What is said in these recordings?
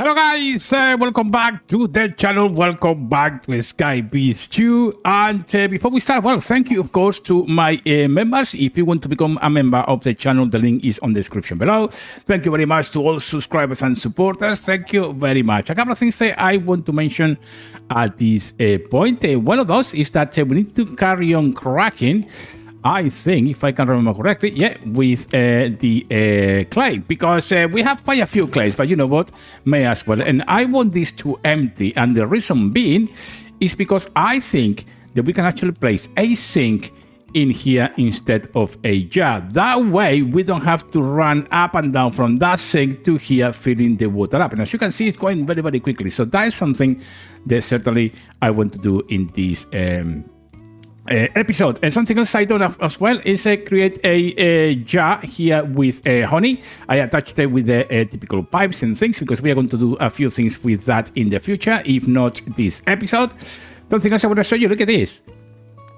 Hello guys, welcome back to the channel, welcome back to Sky Beast 2. And before we start, well, thank you of course to my members. If you want to become a member of the channel, the link is on the description below. Thank you very much to all subscribers and supporters, thank you very much. A couple of things that I want to mention at this point. One of those is that we need to carry on cracking, I think, if I can remember correctly, yeah, with the clay, because we have quite a few clays, but you know what, may as well. And I want this to empty, and the reason being is because I think that we can actually place a sink in here instead of a jar. That way, we don't have to run up and down from that sink to here filling the water up. And as you can see, it's going very, very quickly. So that is something that certainly I want to do in this episode. And something else I done as well is create a jar here with honey. I attached it with the typical pipes and things because we are going to do a few things with that in the future, if not this episode. Something else I want to show you. Look at this.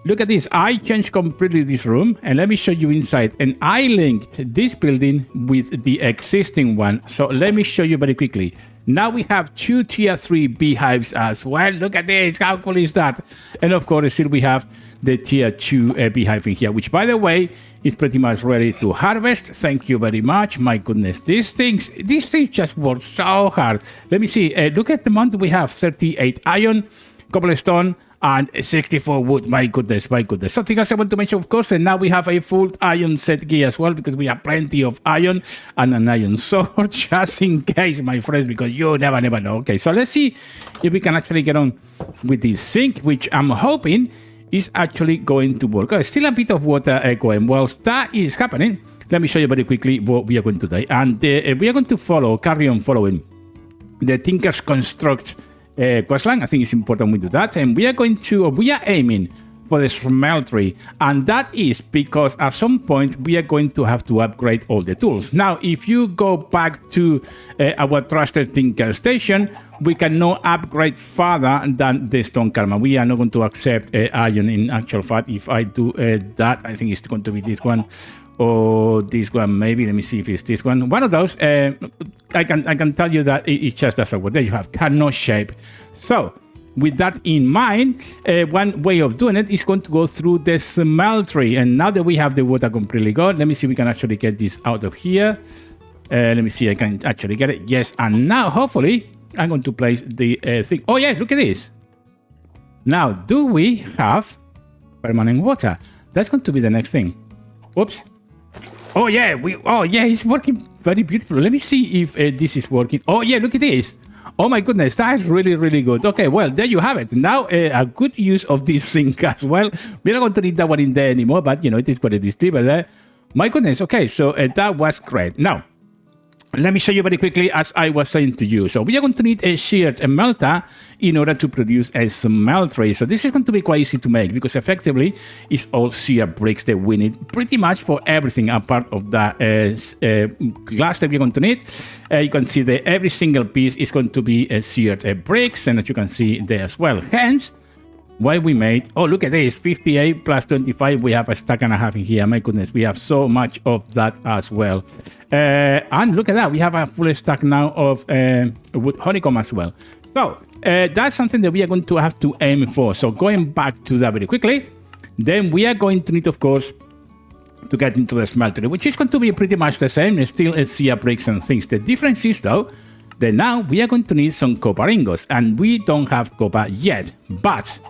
Look at this. I changed completely this room, and let me show you inside. And I linked this building with the existing one. So let me show you very quickly. Now we have two tier 3 beehives as well. Look at this. How cool is that? And of course, still we have the tier 2 beehive in here, which, by the way, is pretty much ready to harvest. Thank you very much. My goodness, these things just work so hard. Let me see. Look at the amount we have: 38 iron, cobblestone, and 64 wood. My goodness, my goodness. Something else I want to mention, of course, and now we have a full iron set gear as well, because we have plenty of iron and an iron sword, just in case, my friends, because you never know. Okay, so let's see if we can actually get on with this sink, which I'm hoping is actually going to work. Oh, still a bit of water going. Whilst that is happening, let me show you very quickly what we are going to do. And we are going to carry on following the Tinker's Construct questline. I think it's important we do that, and we are aiming for the smeltery, and that is because at some point we are going to have to upgrade all the tools. Now, if you go back to our trusted Tinker station, we cannot upgrade further than the stone karma. We are not going to accept iron. In actual fact, if I do that, I think it's going to be this one or this one, maybe. Let me see if it's this one. One of those. I can tell you that it just doesn't work. There you have cannot shape. So with that in mind, one way of doing it is going to go through the smeltery. And now that we have the water completely gone, let me see if we can actually get this out of here. Let me see, I can actually get it. Yes, and now hopefully I'm going to place the thing. Oh yeah, look at this. Now, do we have permanent water? That's going to be the next thing. Oops. Oh yeah, it's working very beautiful. Let me see if this is working. Oh yeah, look at this. Oh my goodness, that's really, really good. Okay, well, there you have it. Now, a good use of this sink as well. We're not going to need that one in there anymore, but you know, it is what it is. But my goodness, okay, so that was great. Now, let me show you very quickly, as I was saying to you. So we are going to need a sheared melter in order to produce a smeltery. So this is going to be quite easy to make because effectively it's all shear bricks that we need pretty much for everything apart of the glass that we're going to need. You can see that every single piece is going to be sheared bricks, and as you can see there as well. Hence, why we made, oh look at this, 58 plus 25, we have a stack and a half in here. My goodness, we have so much of that as well. And look at that, we have a full stack now of wood honeycomb as well. So that's something that we are going to have to aim for. So going back to that very quickly, then we are going to need, of course, to get into the smeltery, which is going to be pretty much the same. It's still shear bricks and things. The difference is though, that now we are going to need some copper ingots, and we don't have copper yet. But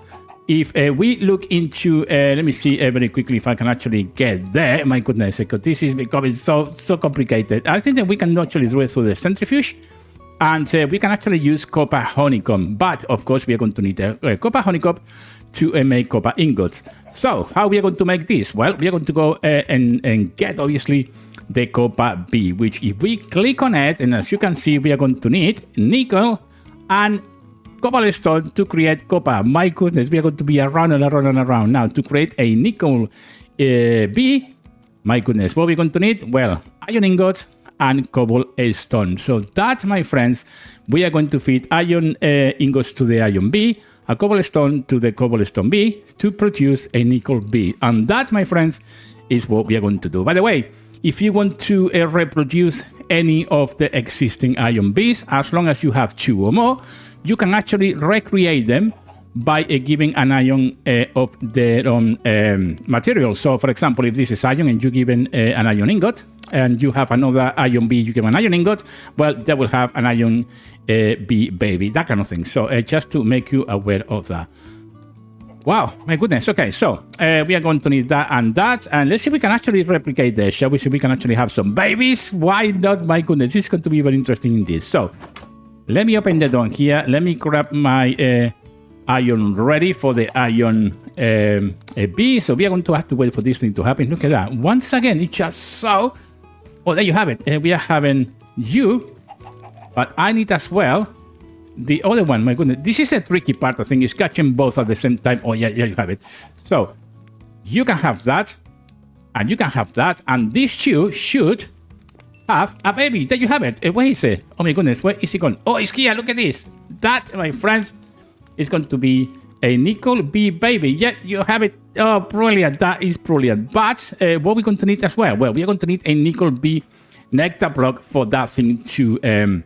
if we look into, let me see very quickly if I can actually get there. My goodness, because this is becoming so complicated. I think that we can actually do it through the centrifuge, and we can actually use copper honeycomb. But of course, we are going to need a copper honeycomb to make copper ingots. So how we are going to make this? Well, we are going to go and get obviously the copper B, which if we click on it, and as you can see, we are going to need nickel and cobblestone to create copper. My goodness, we are going to be around and around and around. Now, to create a nickel B, my goodness, what we're going to need? Well, iron ingots and cobblestone. So that, my friends, we are going to feed iron ingots to the iron B, a cobblestone to the cobblestone B to produce a nickel B. And that, my friends, is what we are going to do. By the way, if you want to reproduce any of the existing iron bees. As long as you have 2 or more, you can actually recreate them by giving an iron of their own material. So, for example, if this is iron and you give an iron ingot, and you have another iron bee, you give an iron ingot, well, they will have an iron bee baby, that kind of thing. So, just to make you aware of that. Wow, my goodness. Okay, so we are going to need that and that. And let's see if we can actually replicate this. Shall we see if we can actually have some babies? Why not? My goodness, this is going to be very interesting indeed. So, let me open the door here. Let me grab my iron ready for the iron bee. So we are going to have to wait for this thing to happen. Look at that. Once again, it's just so... Oh, there you have it. We are having you, but I need as well the other one. My goodness. This is the tricky part, I think, is catching both at the same time. Oh, yeah, you have it. So you can have that, and you can have that, and these two should have a baby. There you have it. Where is it? Oh, my goodness. Where is it gone? Oh, it's here. Look at this. That, my friends, is going to be a nickel bee baby. Yeah, you have it. Oh, brilliant. That is brilliant. But what we're going to need as well? Well, we are going to need a nickel bee nectar block for that thing to,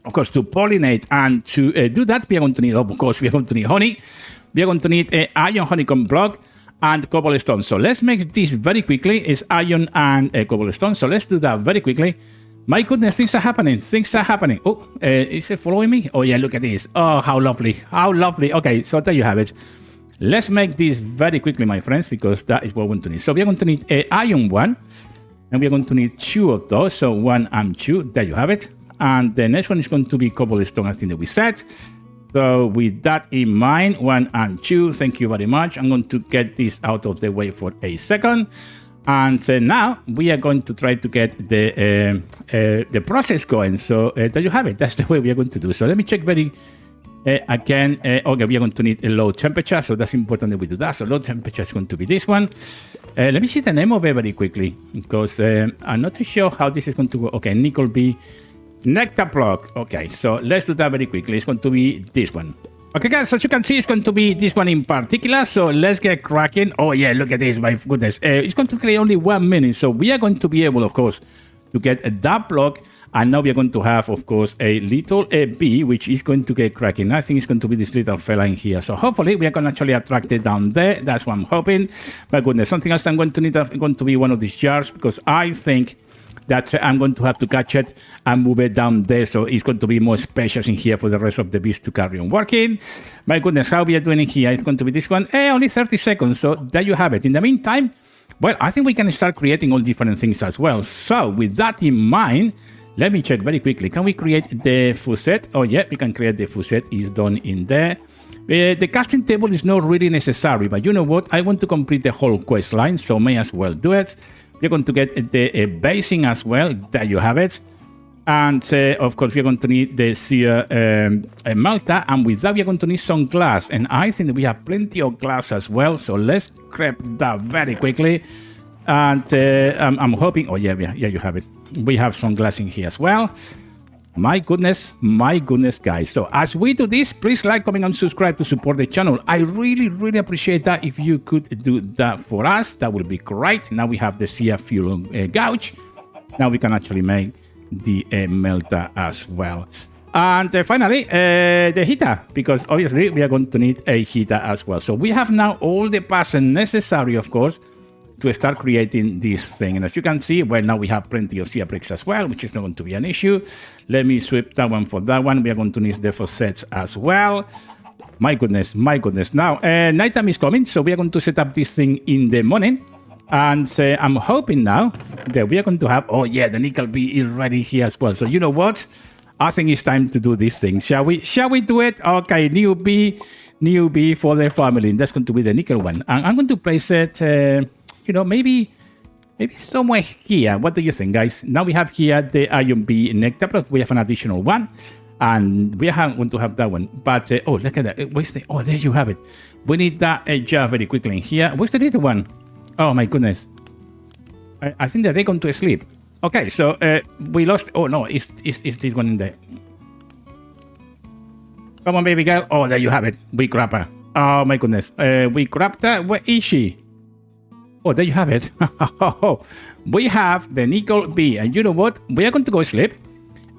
of course, to pollinate. And to do that, we are going to need, of course, we are going to need honey. We are going to need an iron honeycomb block and cobblestone. So let's make this very quickly. It's iron and cobblestone. So let's do that very quickly. My goodness, things are happening. Things are happening. Oh, is it following me? Oh, yeah, look at this. Oh, how lovely. How lovely. Okay, so there you have it. Let's make this very quickly, my friends, because that is what we're going to need. So we are going to need an iron one, and we are going to need 2 of those. So 1 and 2. There you have it. And the next one is going to be cobblestone, I think that we said. So with that in mind, 1 and 2, thank you very much. I'm going to get this out of the way for a second. And now we are going to try to get the process going. So there you have it. That's the way we are going to do. So let me check very again. Okay, we are going to need a low temperature. So that's important that we do that. So low temperature is going to be this one. Let me see the name of it very quickly, because I'm not too sure how this is going to go. Okay, nickel bee nectar block. Okay, so let's do that very quickly. It's going to be this one. Okay, guys, as you can see, it's going to be this one in particular. So let's get cracking. Oh, yeah, look at this. My goodness. It's going to create only 1 minute. So we are going to be able, of course, to get that block. And now we are going to have, of course, a little bee, which is going to get cracking. I think it's going to be this little fella in here. So hopefully we are going to actually attract it down there. That's what I'm hoping. My goodness, something else I'm going to need is going to be one of these jars, because I think that I'm going to have to catch it and move it down there. So it's going to be more spacious in here for the rest of the bees to carry on working. My goodness, how we are doing it here? It's going to be this one. Only 30 seconds. So there you have it. In the meantime, well, I think we can start creating all different things as well. So with that in mind, let me check very quickly. Can we create the fusette? Oh, yeah, we can create the fusette. It's done in there. The casting table is not really necessary, but you know what? I want to complete the whole quest line, so may as well do it. We're going to get the basing as well. There you have it. And of course, we're going to need the smelter. And with that, we're going to need some glass. And I think that we have plenty of glass as well. So let's grab that very quickly. And I'm hoping... Oh, yeah, you have it. We have some glass in here as well. My goodness, guys. So as we do this, please like, comment, and subscribe to support the channel. I really, really appreciate that. If you could do that for us, that would be great. Now we have the sea fuel gouge. Now we can actually make the melter as well. And finally, the heater, because obviously we are going to need a heater as well. So we have now all the parts necessary, of course, to start creating this thing. And as you can see, well, now we have plenty of sea bricks as well, which is not going to be an issue. Let me swap that one for that one. We are going to need the faucets as well. My goodness. Now, nighttime is coming, so we are going to set up this thing in the morning. And I'm hoping now that we are going to have... Oh, yeah, the nickel bee is ready here as well. So you know what? I think it's time to do this thing. Shall we do it? Okay, new bee for the family. That's going to be the nickel one. And I'm going to place it... you know, maybe somewhere here. What do you think, guys? Now we have here the iron bee nectar block. We have an additional one, and we are going to have that one. But oh, look at that. Where's the? Oh, there you have it. We need that jar very quickly in here. Where's the little one? Oh my goodness. I think that they're going to sleep. Okay, so we lost. Oh no, it's this one in there. Come on, baby girl. Oh, there you have it. We grab her. Oh my goodness. We grabbed her. Where is she? Oh, there you have it. We have the nickel bee. And you know what? We are going to go sleep.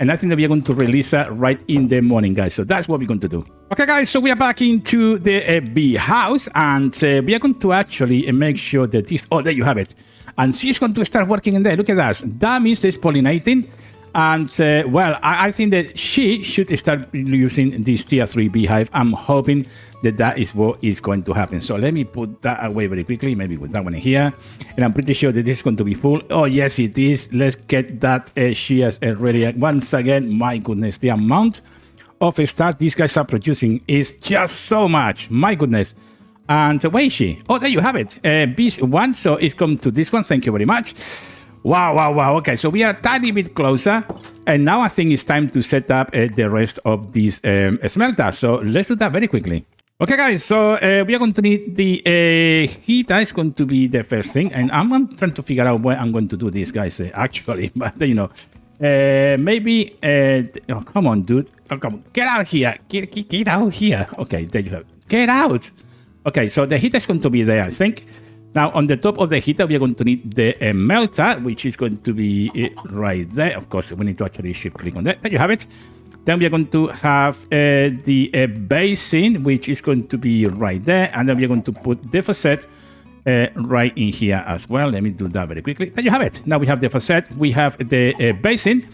And I think that we are going to release that right in the morning, guys. So that's what we're going to do. Okay, guys. So we are back into the bee house. And we are going to actually make sure that this... Oh, there you have it. And she's going to start working in there. Look at that. That means it's pollinating. And, well, I think that she should start using this tier 3 beehive. I'm hoping that that is what is going to happen. So let me put that away very quickly, maybe with that one in here. And I'm pretty sure that this is going to be full. Oh, yes, it is. Let's get that shears ready. Once again, my goodness, the amount of stars these guys are producing is just so much. My goodness. And where is she? Oh, there you have it. Beast 1, so it's come to this one. Thank you very much. Wow. Okay, so we are a tiny bit closer. And now I think it's time to set up the rest of these smelter. So let's do that very quickly. Okay, guys, so we are going to need the heater. It's going to be the first thing. And I'm trying to figure out where I'm going to do this, guys, actually. But, you know, maybe... oh, come on, dude. Oh, come on. Get out here. Get out here. Okay, there you have it. Get out. Okay, so the heater is going to be there, I think. Now, on the top of the heater, we are going to need the melter, which is going to be right there. Of course, we need to actually shift-click on that. There you have it. Then we are going to have the basin, which is going to be right there. And then we are going to put the faucet right in here as well. Let me do that very quickly. There you have it. Now we have the faucet, we have the basin.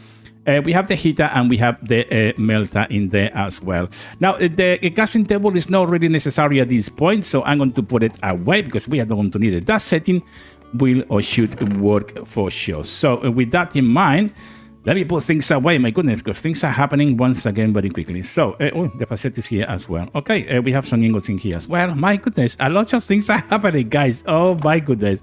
We have the heater and we have the melter in there as well. Now, the casting table is not really necessary at this point, so I'm going to put it away because we are not going to need it. That setting will or should work for sure. So with that in mind, let me put things away, my goodness, because things are happening once again very quickly. So, oh, the facet is here as well. Okay, we have some ingots in here as well. My goodness, a lot of things are happening, guys. Oh, my goodness.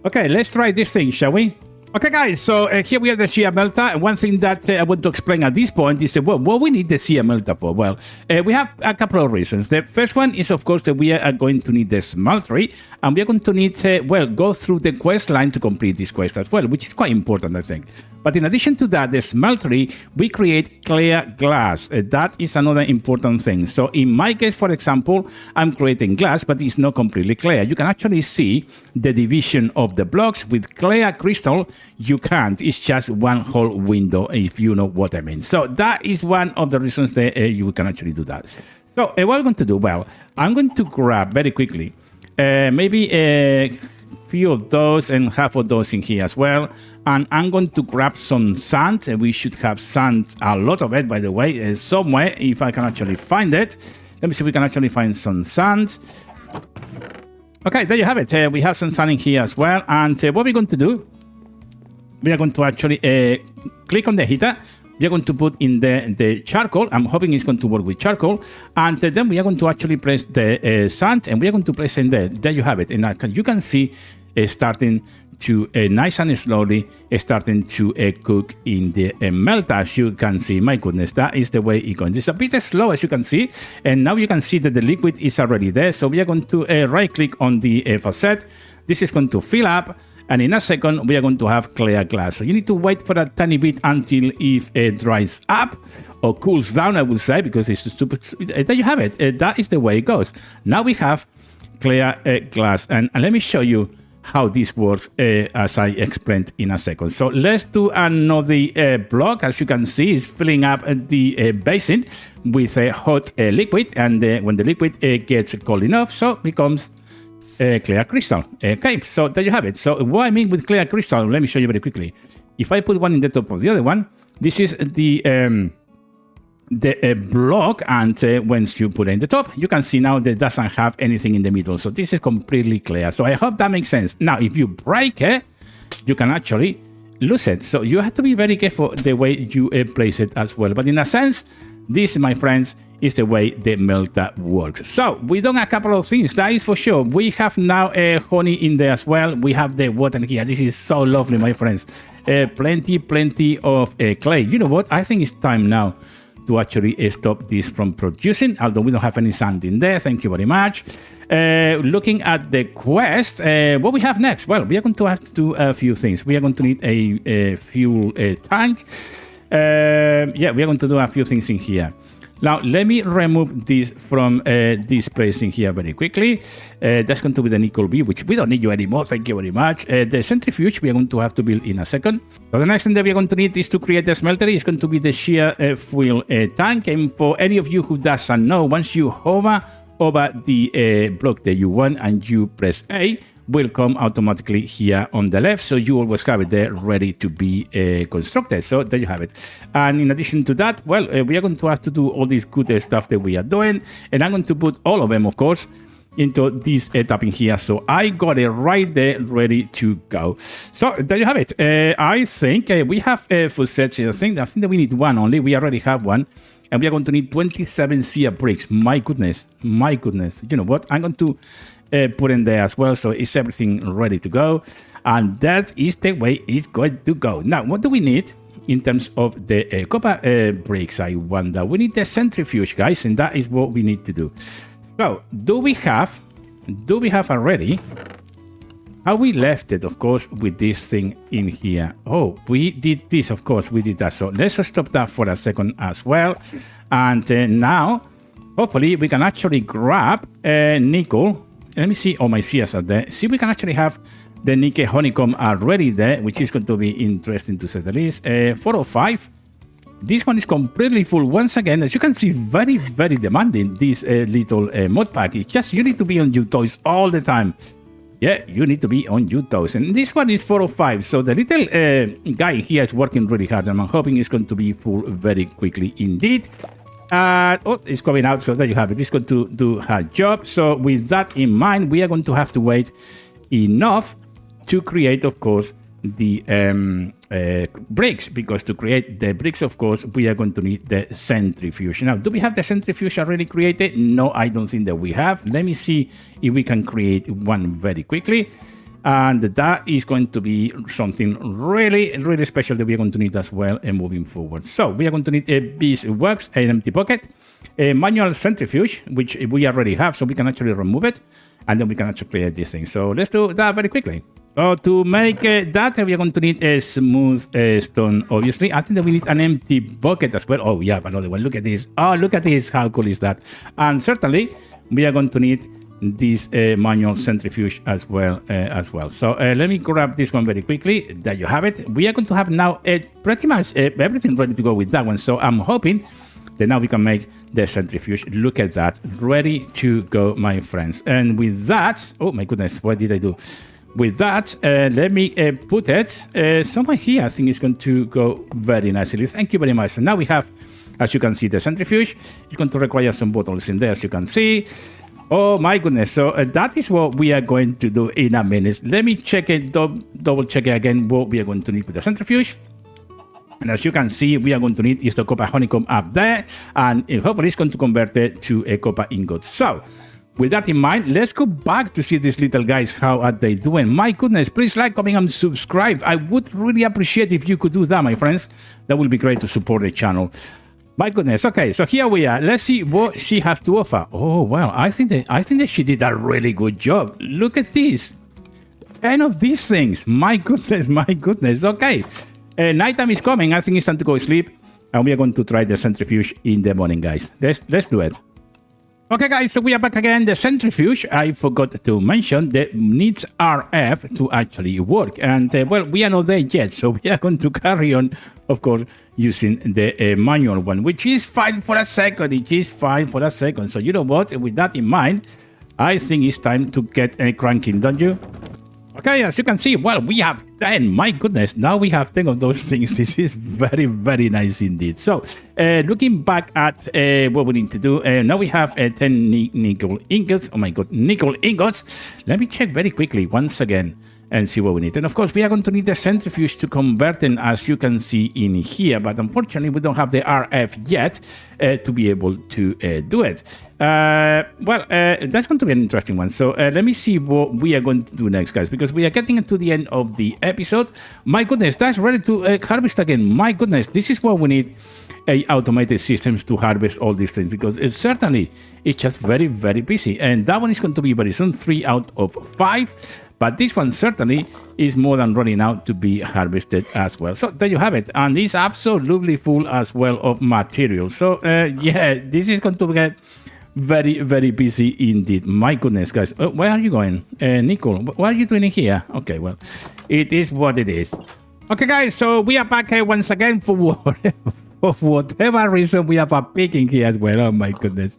Okay, let's try this thing, shall we? Okay, guys, so here we have the shear melter. One thing that I want to explain at this point is well, what we need the shear melter for. Well, we have a couple of reasons. The first one is, of course, that we are going to need the smeltery, and we are going to need, well, go through the quest line to complete this quest as well, which is quite important, I think. But in addition to that, the smeltery, we create clear glass. That is another important thing. So in my case, for example, I'm creating glass, but it's not completely clear. You can actually see the division of the blocks. With clear crystal, you can't. It's just one whole window, if you know what I mean. So that is one of the reasons that you can actually do that. So what I'm going to do? Well, I'm going to grab very quickly, maybe a few of those and half of those in here as well. And I'm going to grab some sand. We should have sand, a lot of it, by the way, somewhere, if I can actually find it. Let me see if we can actually find some sand. Okay, there you have it. We have some sand in here as well. And what we're going to do, we are going to actually click on the heater. We are going to put in the charcoal. I'm hoping it's going to work with charcoal. And then we are going to actually press the sand, and we are going to press in there. There you have it. And you can see starting to nice and slowly starting to cook in the melter. As you can see, my goodness, that is the way it goes. It's a bit slow, as you can see, and now you can see that the liquid is already there. So we are going to right click on the faucet. This is going to fill up, and in a second we are going to have clear glass. So you need to wait for a tiny bit until it dries up or cools down, I would say, because it's stupid. There you have it. That is the way it goes. Now we have clear glass, and let me show you how this works as I explained in a second. So let's do another block. As you can see, it's filling up the basin with a hot liquid, and when the liquid gets cold enough, so it becomes clear crystal. Okay, so there you have it. So what I mean with clear crystal, let me show you very quickly. If I put one in the top of the other one, this is the block, and once you put it in the top, you can see now that it doesn't have anything in the middle. So this is completely clear. So I hope that makes sense. Now, if you break it, you can actually lose it. So you have to be very careful the way you place it as well. But in a sense, this, my friends, is the way the melter works. So we've done a couple of things, that is for sure. We have now honey in there as well. We have the water here. This is so lovely, my friends. Plenty of clay. You know what? I think it's time now to actually stop this from producing, although we don't have any sand in there. Thank you very much. Looking at the quest, what we have next? Well, we are going to have to do a few things. We are going to need a fuel tank. yeah, we are going to do a few things in here. Now, let me remove this from this place in here very quickly. That's going to be the nickel B, which we don't need you anymore. Thank you very much. The centrifuge we are going to have to build in a second. So the next thing that we are going to need is to create the smelter. It's going to be the shear fuel tank. And for any of you who doesn't know, once you hover over the block that you want and you press A, will come automatically here on the left, so you always have it there ready to be constructed. So there you have it. And in addition to that, well, we are going to have to do all this good stuff that we are doing, and I'm going to put all of them, of course, into this tab in here. So I got it right there ready to go. So there you have it. I think we have full sets. I think that we need one only. We already have one, and we are going to need 27 sear bricks. My goodness, my goodness. You know what? I'm going to put in there as well, so it's everything ready to go, and that is the way it's going to go. Now, what do we need in terms of the copper bricks? I wonder. We need the centrifuge, guys, and that is what we need to do. So, do we have already? How we left it, of course, with this thing in here. Oh, we did this, of course, we did that. So let's stop that for a second as well, and now hopefully we can actually grab nickel. Let me see all my sears are there. See, we can actually have the nickel honeycomb already there, which is going to be interesting to say the least. 405. This one is completely full. Once again, as you can see, very, very demanding, this little mod pack. It's just, you need to be on your toes all the time. Yeah, you need to be on your toes. And this one is 405. So the little guy here is working really hard, and I'm hoping it's going to be full very quickly indeed. Oh, it's coming out, so there you have it. It's going to do her job. So with that in mind, we are going to have to wait enough to create, of course, the bricks, because to create the bricks, of course, we are going to need the centrifuge. Now, do we have the centrifuge already created? No, I don't think that we have. Let me see if we can create one very quickly. And that is going to be something really, really special that we are going to need as well and moving forward. So we are going to need a beeswax, an empty bucket, a manual centrifuge, which we already have, so we can actually remove it, and then we can actually create this thing. So let's do that very quickly. So to make that, we are going to need a smooth stone, obviously. I think that we need an empty bucket as well. Oh, we have another one. Look at this. Oh, look at this. How cool is that? And certainly, we are going to need this manual centrifuge as well. So let me grab this one very quickly. There you have it. We are going to have now pretty much everything ready to go with that one. So I'm hoping that now we can make the centrifuge. Look at that, ready to go, my friends. And with that, oh my goodness, what did I do? With that, let me put it somewhere here. I think it's going to go very nicely. Thank you very much. So now we have, as you can see, the centrifuge. It's going to require some bottles in there, as you can see. Oh my goodness. So that is what we are going to do in a minute. Let me check it, double check it again, what we are going to need with the centrifuge. And as you can see, we are going to need is the copper honeycomb up there, and hopefully it's going to convert it to a copper ingot. So with that in mind, let's go back to see these little guys. How are they doing? My goodness, please like, comment, and subscribe. I would really appreciate if you could do that, my friends. That would be great to support the channel. My goodness. Okay, so here we are. Let's see what she has to offer. Oh wow, I think that she did a really good job. Look at this. 10 of these things. My goodness, my goodness. Okay. Nighttime is coming. I think it's time to go sleep. And we are going to try the centrifuge in the morning, guys. Let's do it. Okay, guys, so we are back again. The centrifuge, I forgot to mention, that needs RF to actually work. And, well, we are not there yet, so we are going to carry on, of course, using the manual one, which is fine for a second. It is fine for a second. So, you know what? With that in mind, I think it's time to get cranking, don't you? Okay, as you can see, well, we have 10. My goodness, now we have 10 of those things. This is very, very nice indeed. So, looking back at what we need to do, now we have 10 nickel ingots. Oh my god, nickel ingots. Let me check very quickly once again and see what we need. And of course, we are going to need the centrifuge to convert them, as you can see in here. But unfortunately, we don't have the RF yet to be able to do it. Well, that's going to be an interesting one. So let me see what we are going to do next, guys, because we are getting to the end of the episode. My goodness, that's ready to harvest again. My goodness, this is what we need. Automated systems to harvest all these things, because it's certainly just very, very busy. And that one is going to be very soon, 3 out of 5. but this one certainly is more than running out to be harvested as well. So there you have it, and it's absolutely full as well of material. So yeah, this is going to get very, very busy indeed. My goodness, guys. Where are you going? Nicole, what are you doing here? Okay, well, it is what it is. Okay, guys, so we are back here once again for whatever reason we have a picking here as well. Oh my goodness.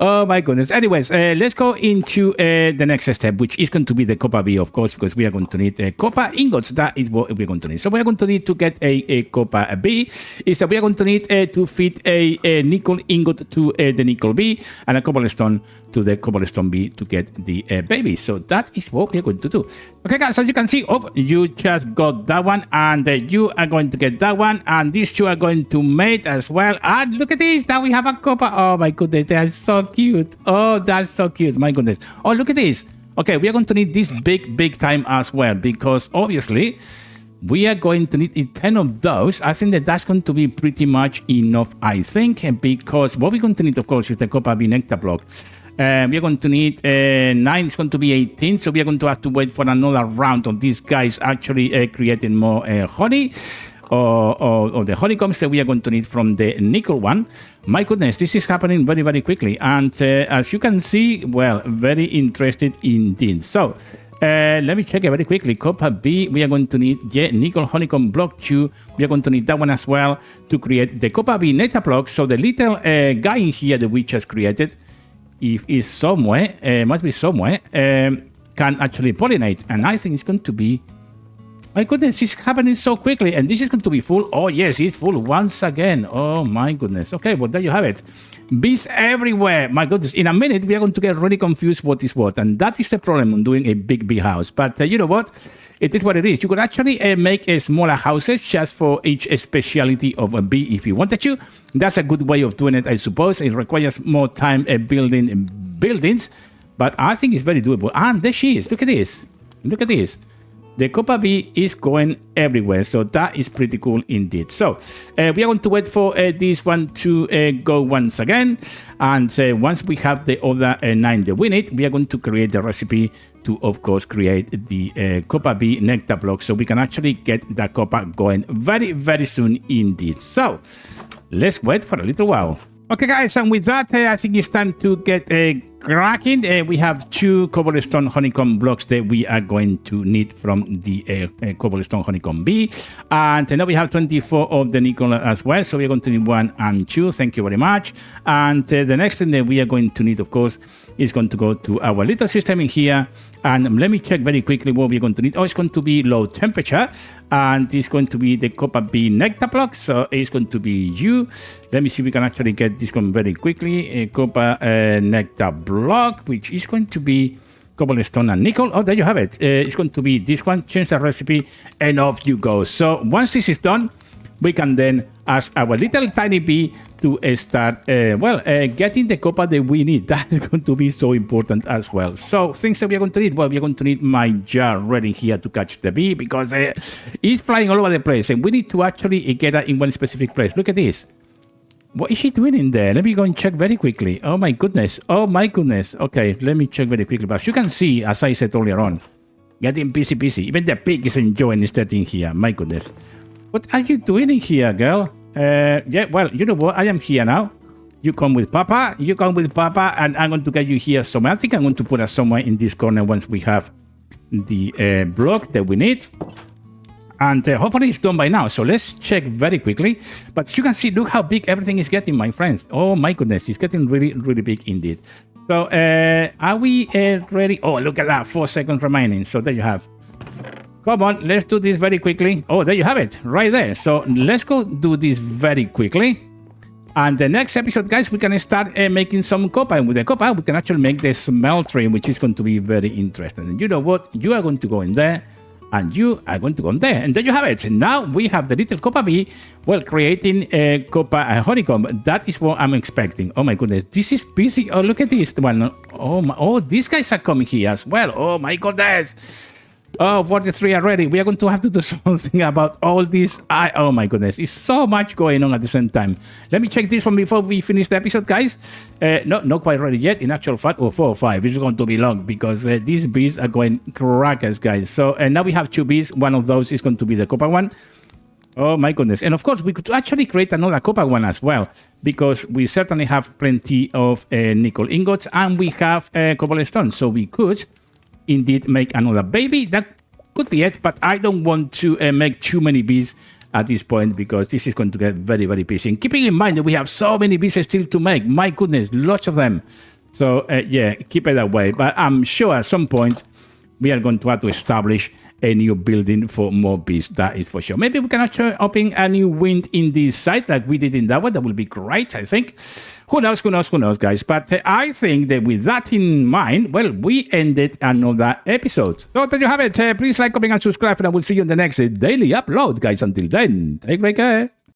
Oh my goodness. Anyways, let's go into the next step, which is going to be the copper B, of course, because we are going to need copper ingots. That is what we're going to need. So we are going to need to get a copper B. Is that we are going to need to fit a nickel ingot to the nickel B and a cobblestone to the cobblestone B to get the baby. So that is what we're going to do. Okay, guys, as you can see, you just got that one, and you are going to get that one, and these two are going to mate as well. And look at this, now we have a copper. Oh my goodness, they are so cute. Oh, that's so cute. My goodness. Oh, look at this. Okay, we are going to need this big time as well, because obviously we are going to need 10 of those. I think that's going to be pretty much enough, I think, because what we're going to need, of course, is the copper B nectar block. We are going to need 9, it's going to be 18, so we are going to have to wait for another round of these guys actually creating more honey. Or the honeycombs that we are going to need from the nickel one. My goodness, this is happening very, very quickly. And as you can see, well, very interested indeed. So let me check it very quickly. Copper B, we are going to need nickel honeycomb block 2. We are going to need that one as well to create the copper B nectar block. So the little guy in here that we just created, if is somewhere, must be somewhere, can actually pollinate. And I think it's going to be, my goodness, it's happening so quickly, and this is going to be full. Oh yes, it's full once again. Oh my goodness. Okay, well there you have it. Bees everywhere. My goodness, in a minute we are going to get really confused what is what, and that is the problem on doing a big bee house. But you know what? It is what it is. You could actually make smaller houses just for each specialty of a bee if you wanted to. That's a good way of doing it, I suppose. It requires more time building buildings, but I think it's very doable. And there she is. Look at this. Look at this. The copper B is going everywhere, so that is pretty cool indeed. So we are going to wait for this one to go once again, and once we have the other 9 that we need, we are going to create the recipe to, of course, create the copper B nectar block, so we can actually get the copper going very, very soon indeed. So let's wait for a little while. Okay, guys, and with that, I think it's time to get cracking. We have 2 cobblestone honeycomb blocks that we are going to need from the cobblestone honeycomb B. And now we have 24 of the nickel as well. So we're going to need 1 and 2. Thank you very much. And the next thing that we are going to need, of course, is going to go to our little system in here. And let me check very quickly what we're going to need. Oh, it's going to be low temperature. And it's going to be the copper B nectar block. So it's going to be you. Let me see if we can actually get this one very quickly. A copper nectar block, which is going to be cobblestone and nickel. Oh, there you have it. It's going to be this one. Change the recipe and off you go. So once this is done, we can then ask our little tiny bee to start, getting the copper that we need. That is going to be so important as well. So things that we are going to need. Well, we are going to need my jar ready here to catch the bee, because it's flying all over the place, and we need to actually get it in one specific place. Look at this. What is she doing in there? Let me go and check very quickly. Oh my goodness. Oh my goodness. Okay, let me check very quickly. But you can see, as I said earlier on, getting busy. Even the pig is enjoying staying here. My goodness. What are you doing in here, girl? Yeah, well, you know what? I am here now. You come with Papa. You come with Papa, and I'm going to get you here somewhere. I think I'm going to put us somewhere in this corner once we have the block that we need. And hopefully it's done by now. So let's check very quickly. But you can see, look how big everything is getting, my friends. Oh my goodness, it's getting really, really big indeed. So are we ready? Oh, look at that, 4 seconds remaining. So there you have. Come on, let's do this very quickly. Oh, there you have it, right there. So let's go do this very quickly. And the next episode, guys, we can start making some copper. And with the copper, we can actually make the smelter, which is going to be very interesting. And you know what? You are going to go in there, and you are going to go in there. And there you have it. Now we have the little copper bee, well, creating a copper honeycomb. That is what I'm expecting. Oh my goodness, this is busy. Oh, look at this one. Oh, these guys are coming here as well. Oh my goodness. Oh, 43 already. We are going to have to do something about all this. Oh my goodness. It's so much going on at the same time. Let me check this one before we finish the episode, guys. No, not quite ready yet. In actual fact, 4 or 5. This is going to be long because these bees are going crackers, guys. So now we have 2 bees. One of those is going to be the copper one. Oh my goodness. And of course, we could actually create another copper one as well, because we certainly have plenty of nickel ingots and we have cobblestone. So we could indeed make another baby. That could be it, but I don't want to make too many bees at this point because this is going to get very, very busy. And keeping in mind that we have so many bees still to make, my goodness, lots of them. So yeah, keep it that way. But I'm sure at some point we are going to have to establish a new building for more bees. That is for sure. Maybe we can actually open a new wind in this site like we did in that one. That will be great, I think. Who knows, guys. But I think that with that in mind, well, we ended another episode. So there you have it. Please like, comment, and subscribe, and I will see you in the next daily upload, guys. Until then, take great care.